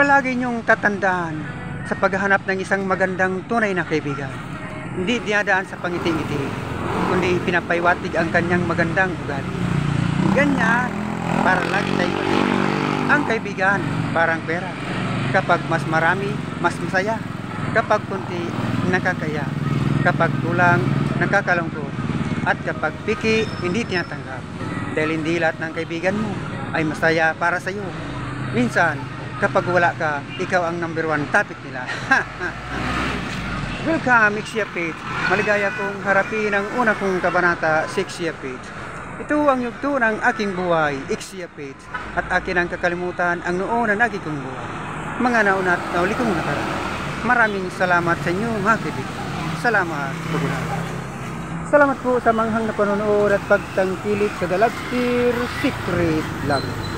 Palagi niyong tatandaan sa paghahanap ng isang magandang tunay na kaibigan. Hindi dinadaan sa pangiti-ngiti, kundi pinapaywatig ang kanyang magandang ugali. Ganyan, para lagi tayo pati. Ang kaibigan, parang pera. Kapag mas marami, mas masaya. Kapag kunti, nakakaya. Kapag kulang, nakakalungkot. At kapag piki, hindi tinatanggap. Dahil hindi lahat ng kaibigan mo ay masaya para sa iyo. Minsan, kapag wala ka, ikaw ang number 1 topic nila. Welcome, Ixia Page. Maligaya kong harapin ang una kong kabanata, Ixia Page. Ito ang yugto ng aking buhay, Ixia Page. At akin ang kakalimutan ang noon na naging kong buhay. Mga nauna at nauli kong nakaraan. Maraming salamat sa inyo, mga kaibigan. Salamat, Pagulala. Salamat po sa manghang na panonood at pagtangkilik sa Galactic Secret Love.